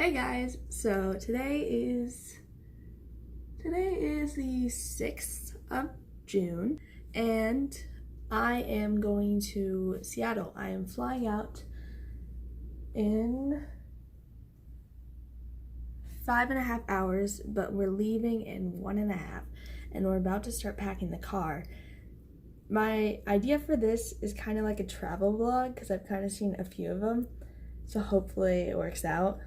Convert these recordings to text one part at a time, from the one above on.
Hey guys, so today is the 6th of June and I am going to Seattle. I am flying out in 5.5 hours, but we're leaving in 1.5 and we're about to start packing the car. My idea for this is kind of like a travel vlog because I've kind of seen a few of them, so hopefully it works out.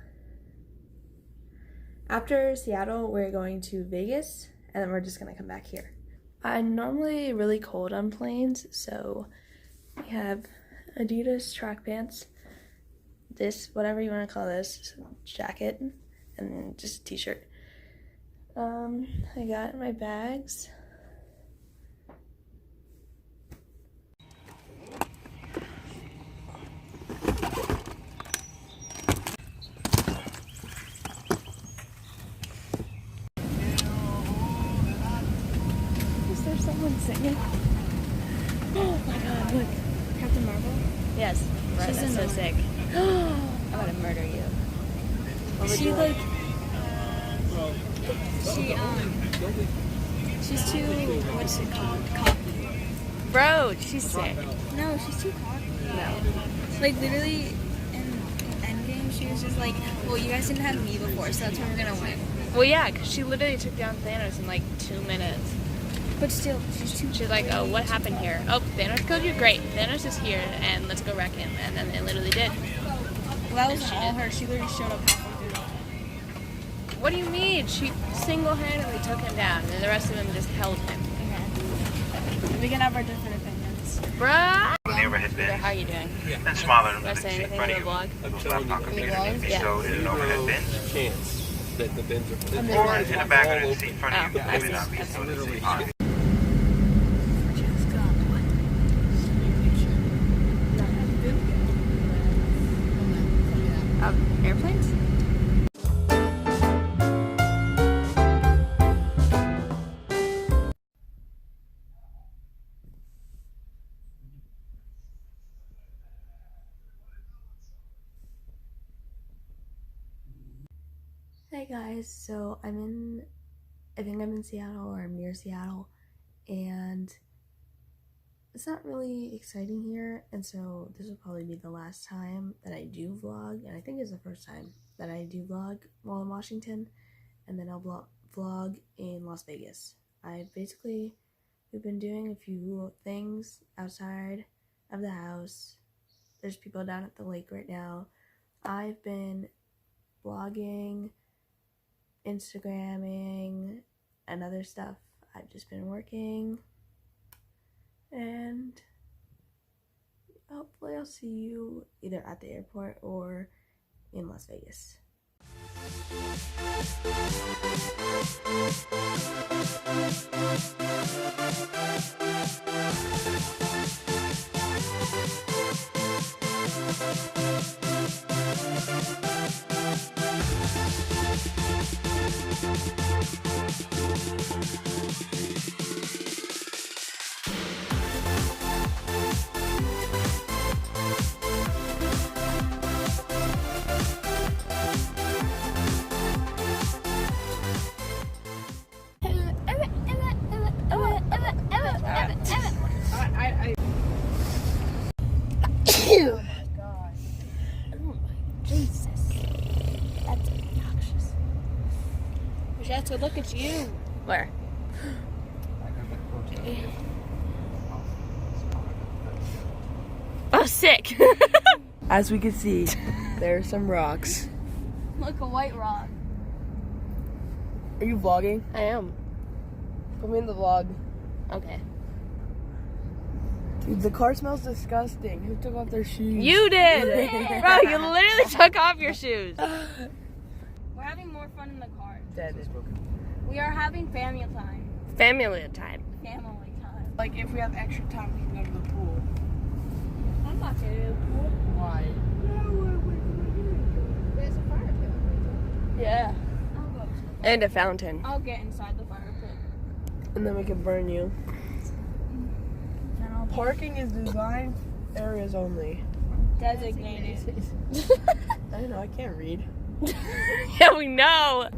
After Seattle, we're going to Vegas, and then we're just gonna come back here. I'm normally really cold on planes, so we have Adidas track pants, this, whatever you wanna call this, jacket, and then just a t-shirt. I got my bags. There's someone singing. Oh my god, look. Captain Marvel? Yes. Right, She's that's so sick. I'm gonna murder you. She like... She's too... What's it called? Cocky. Bro, she's sick. No, she's too cocky. No. Like literally in Endgame, she was just like, well, you guys didn't have me before, so that's when we're gonna win. Well, yeah, because she literally took down Thanos in like 2 minutes. But still, she's like, oh, what happened here? Oh, Thanos killed you? Great. Thanos is here, and let's go wreck him. And then they literally did. Well, that wasn't all her. She literally showed up halfway through. What do you mean? She single-handedly took him down, and the rest of them just held him. Okay. We can have our different opinions. Bruh! Overhead bins. How are you doing? And smaller than Do I the say seat in anything front in of the you. vlog? Those laptop computers vlog? need to be Yeah. stowed in an overhead bin. Chance that the bins are Or in the back of the seat in front of you. Oh, I Maybe see. not be That's stowed in the literally seat. hot. Airplanes? Hey guys, so I think I'm in Seattle, or I'm near Seattle, and it's not really exciting here, and so this will probably be the last time that I do vlog, and I think it's the first time that I do vlog while in Washington, and then I'll vlog in Las Vegas. We've been doing a few things outside of the house. There's people down at the lake right now. I've been vlogging, Instagramming, and other stuff. I've just been working, and hopefully I'll see you either at the airport or in Las Vegas. Oh my gosh. Oh my Jesus. That's obnoxious. Wish I had to look at you. Where? Oh, sick. As we can see, there are some rocks. Look, a white rock. Are you vlogging? I am. Put me in the vlog. Okay. Dude, the car smells disgusting. Who took off their shoes? You did! Bro, you literally took off your shoes. We're having more fun in the car. Dead. We are having family time. Family time. Family time. Like, if we have extra time, we can go to the pool. I'm not going to the pool. Why? There's a fire pit. Yeah. I'll go to the And a fountain. I'll get inside the fire pit. And then we can burn you. Then I'll Parking is designed areas only. designated. I don't know, I can't read. Yeah, we know.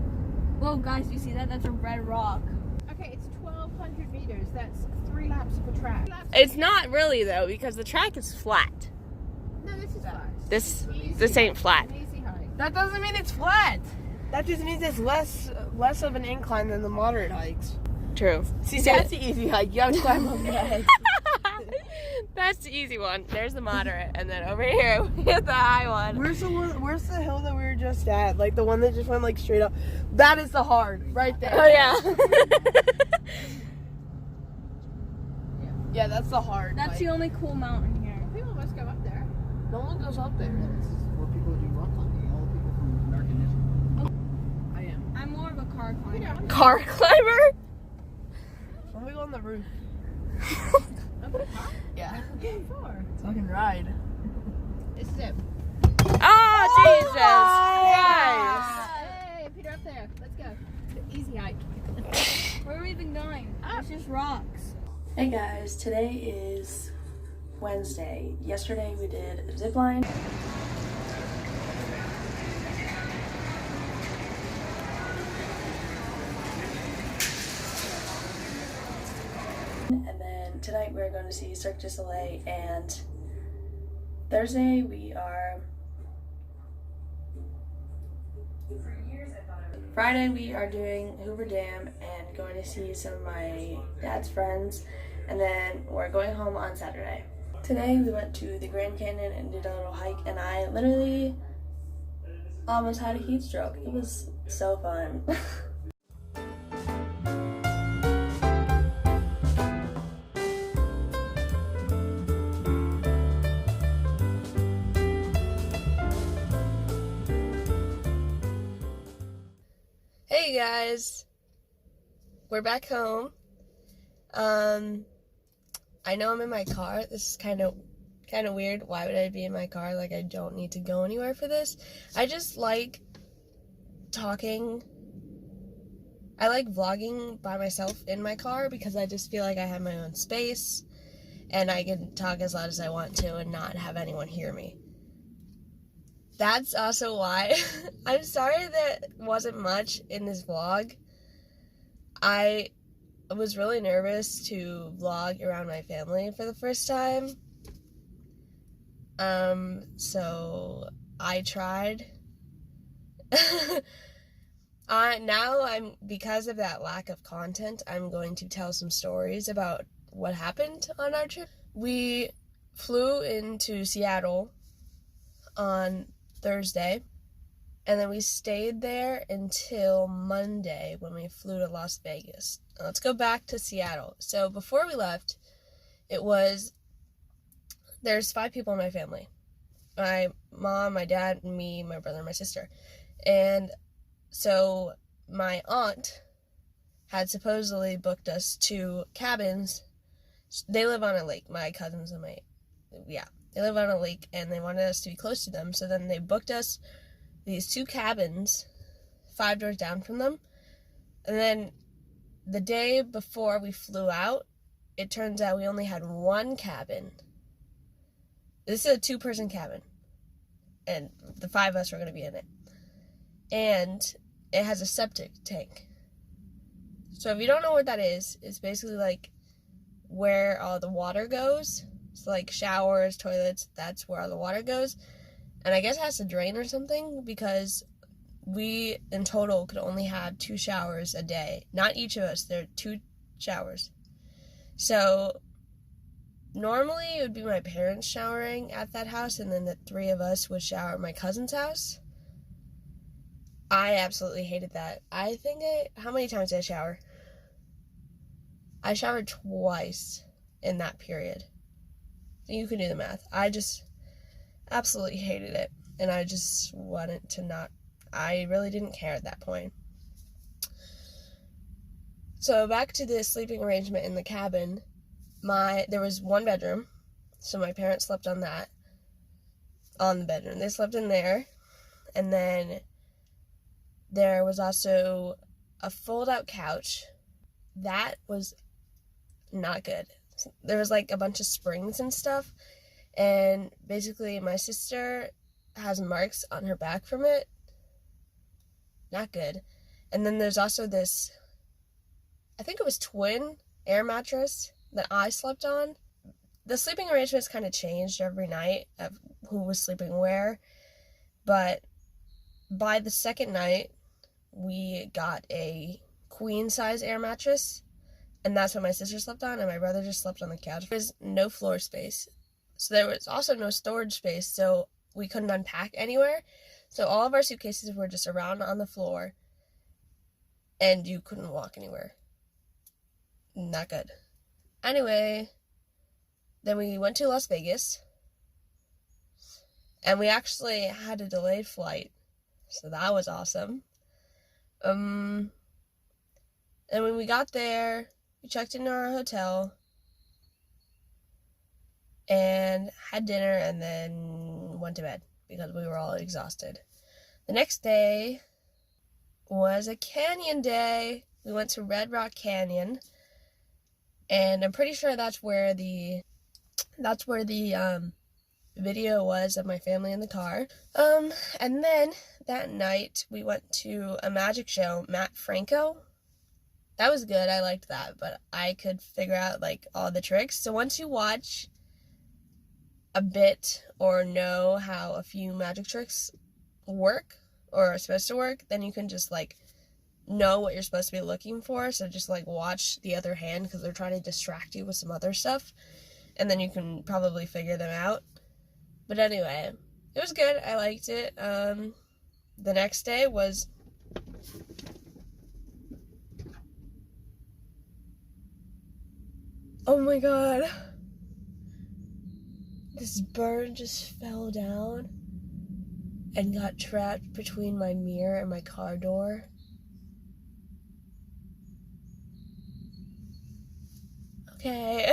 Whoa, guys, you see that? That's a red rock. Okay, it's 1,200 meters. That's 3 laps of a track. It's not really though, because the track is flat. No, this is flat. This ain't flat. An easy hike. That doesn't mean it's flat. That just means it's less of an incline than the moderate hikes. True. See, that's the easy hike. You have to climb up that. That's the easy one. There's the moderate, and then over here we have the high one. Where's the hill that we were just at? Like the one that just went like straight up. That is the hard, right there. Oh yeah. Yeah, that's the hard. That's hike. the only cool mountain here. People must go up there. No one goes up there. This is where people do rock climbing. All the people from American History. I am. I'm more of a car climber. Car climber? Let me go on the roof. Up the top? Yeah. Getting far. So I can ride. This is it. Oh, Jesus! Hey, Peter, up there. Let's go. Easy hike. Where are we even going? It's just rocks. Hey guys, today is Wednesday. Yesterday we did a zip line. And then tonight we're going to see Cirque de Soeil, and Thursday Friday we are doing Hoover Dam and going to see some of my dad's friends, and then we're going home on Saturday. Today we went to the Grand Canyon and did a little hike, and I literally almost had a heat stroke. It was so fun. Hey guys, we're back home. I know I'm in my car. This is kind of weird. Why would I be in my car? Like, I don't need to go anywhere for this. I just like talking. I like vlogging by myself in my car because I just feel like I have my own space and I can talk as loud as I want to and not have anyone hear me. That's also why I'm sorry that wasn't much in this vlog. I was really nervous to vlog around my family for the first time. So I tried. Because of that lack of content, I'm going to tell some stories about what happened on our trip. We flew into Seattle on Thursday, and then we stayed there until Monday when we flew to Las Vegas. Let's go back to Seattle. So before we left, there's 5 people in my family. My mom, my dad, me, my brother, and my sister. And so my aunt had supposedly booked us 2 cabins. They live on a lake, my cousins and they live on a lake, and they wanted us to be close to them. So then they booked us these 2 cabins, 5 doors down from them. And then the day before we flew out, it turns out we only had 1 cabin. This is a 2-person cabin, and the 5 of us were going to be in it. And it has a septic tank. So if you don't know what that is, it's basically like where all the water goes. So like showers, toilets, that's where all the water goes. And I guess it has to drain or something, because we in total could only have 2 showers a day. Not each of us, there are 2 showers. So normally it would be my parents showering at that house, and then the 3 of us would shower at my cousin's house. I absolutely hated that. How many times did I shower? I showered twice in that period. You can do the math. I just absolutely hated it. And I just wanted to not. I really didn't care at that point. So back to the sleeping arrangement in the cabin. There was 1 bedroom. So my parents slept on the bedroom. They slept in there. And then there was also a fold-out couch. That was not good. There was like a bunch of springs and stuff, and basically my sister has marks on her back from it, not good. And then there's also this, I think it was twin air mattress that I slept on. The sleeping arrangements kind of changed every night of who was sleeping where, but by the second night, we got a queen size air mattress, and that's what my sister slept on, and my brother just slept on the couch. There was no floor space, so there was also no storage space, so we couldn't unpack anywhere. So all of our suitcases were just around on the floor, and you couldn't walk anywhere. Not good. Anyway, then we went to Las Vegas, and we actually had a delayed flight, so that was awesome. And when we got there, we checked into our hotel and had dinner and then went to bed because we were all exhausted. The next day was a canyon day. We went to Red Rock Canyon, and I'm pretty sure that's where the video was of my family in the car. And then that night we went to a magic show, Matt Franco. That was good. I liked that, but I could figure out like all the tricks. So once you watch a bit or know how a few magic tricks work or are supposed to work, then you can just like know what you're supposed to be looking for. So just like watch the other hand because they're trying to distract you with some other stuff, and then you can probably figure them out. But anyway, it was good. I liked it. The next day was oh my god. This bird just fell down and got trapped between my mirror and my car door. Okay.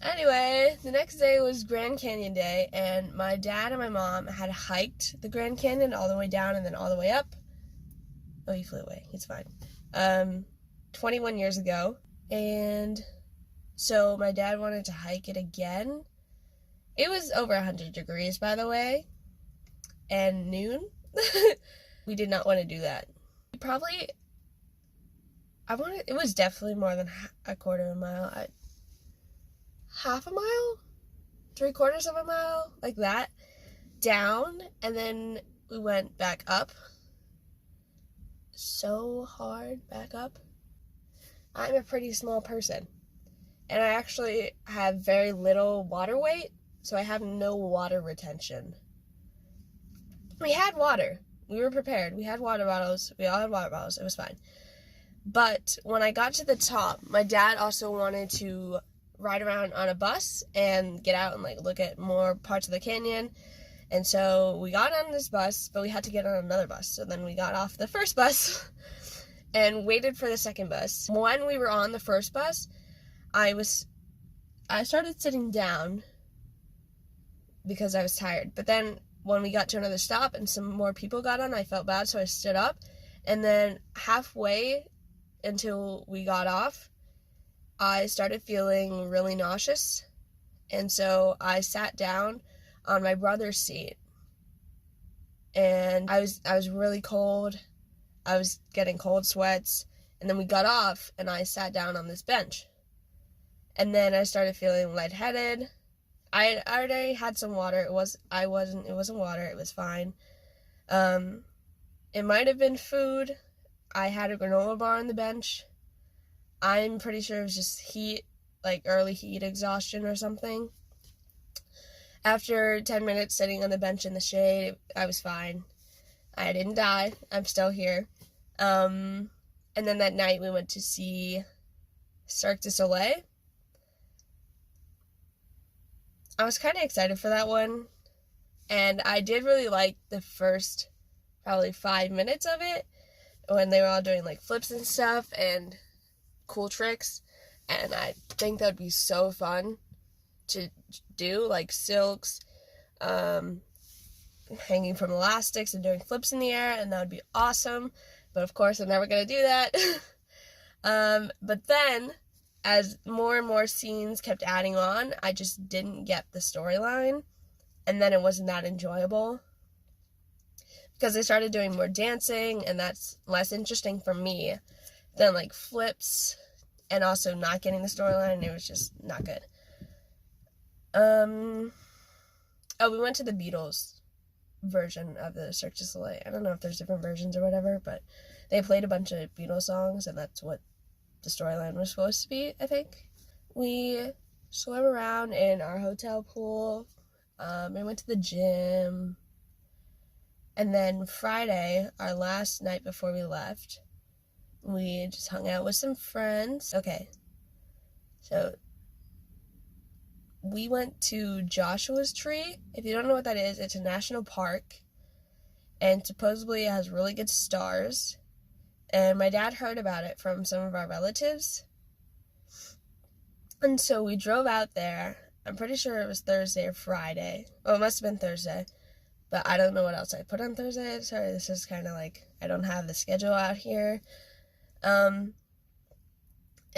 Anyway, the next day was Grand Canyon Day, and my dad and my mom had hiked the Grand Canyon all the way down and then all the way up. Oh, he flew away. He's fine. 21 years ago. And so my dad wanted to hike it again. It was over 100 degrees, by the way, and noon. We did not want to do that. It was definitely more than a quarter of a mile. Half a mile? 3/4 of a mile? Like that. Down, and then we went back up. So hard back up. I'm a pretty small person, and I actually have very little water weight, so I have no water retention. We had water. We were prepared. We had water bottles. We all had water bottles. It was fine. But when I got to the top, my dad also wanted to ride around on a bus and get out and like look at more parts of the canyon. And so we got on this bus, but we had to get on another bus. So then we got off the first bus and waited for the second bus. When we were on the first bus, I started sitting down because I was tired. But then when we got to another stop and some more people got on, I felt bad, so I stood up. And then halfway until we got off, I started feeling really nauseous. And so I sat down on my brother's seat. And I was really cold. I was getting cold sweats. And then we got off and I sat down on this bench. And then I started feeling lightheaded. I already had some water. It wasn't water. It was fine. It might have been food. I had a granola bar on the bench. I'm pretty sure it was just heat, like early heat exhaustion or something. After 10 minutes sitting on the bench in the shade, I was fine. I didn't die. I'm still here. And then that night we went to see Cirque de Soleil. I was kind of excited for that one. And I did really like the first probably 5 minutes of it when they were all doing like flips and stuff and cool tricks. And I think that would be so fun to do, like silks, hanging from elastics and doing flips in the air, and that would be awesome. But of course I'm never gonna do that. But then as more and more scenes kept adding on, I just didn't get the storyline, and then it wasn't that enjoyable. because they started doing more dancing, and that's less interesting for me than like flips and also not getting the storyline. It was just not good. We went to the Beatles version of the Cirque du Soleil. I don't know if there's different versions or whatever, but they played a bunch of Beatles songs, and that's what the storyline was supposed to be, I think. We swam around in our hotel pool. We went to the gym. And then Friday, our last night before we left, we just hung out with some friends. Okay, so we went to Joshua's Tree. If you don't know what that is, it's a national park, and supposedly it has really good stars. And my dad heard about it from some of our relatives. And so we drove out there. I'm pretty sure it was Thursday or Friday. Oh, it must have been Thursday. But I don't know what else I put on Thursday. Sorry, this is kind of like, I don't have the schedule out here. And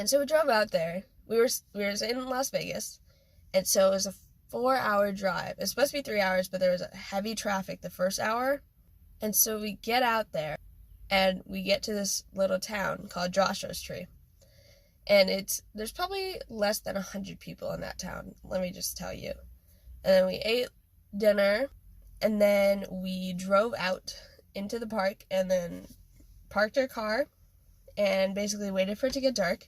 so we drove out there. We were in Las Vegas. And so it was a 4-hour drive. It was supposed to be 3 hours, but there was heavy traffic the first hour. And so we get out there, and we get to this little town called Joshua's Tree. And there's probably less than 100 people in that town, let me just tell you. And then we ate dinner, and then we drove out into the park, and then parked our car, and basically waited for it to get dark.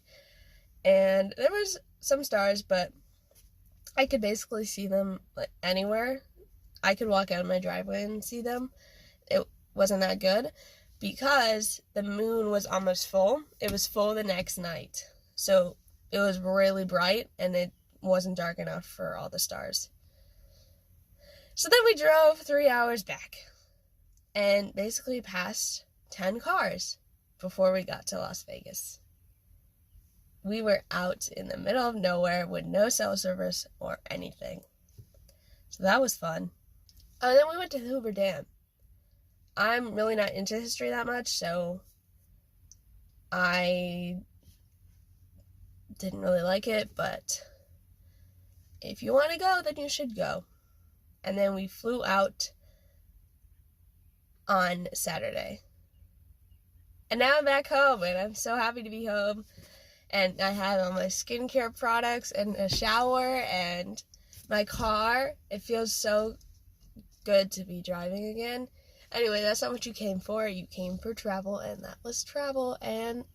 And there was some stars, but I could basically see them like anywhere. I could walk out of my driveway and see them. It wasn't that good because the moon was almost full. It was full the next night. So it was really bright, and it wasn't dark enough for all the stars. So then we drove 3 hours back and basically passed 10 cars before we got to Las Vegas. We were out in the middle of nowhere with no cell service or anything. So that was fun. And then we went to Hoover Dam. I'm really not into history that much, so I didn't really like it, but if you want to go, then you should go. And then we flew out on Saturday. And now I'm back home, and I'm so happy to be home. And I have all my skincare products and a shower and my car. It feels so good to be driving again. Anyway, that's not what you came for. You came for travel, and that was travel. And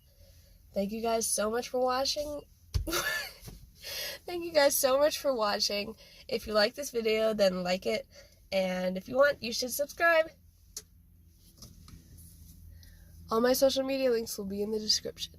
thank you guys so much for watching. Thank you guys so much for watching. If you like this video, then like it. And if you want, you should subscribe. All my social media links will be in the description.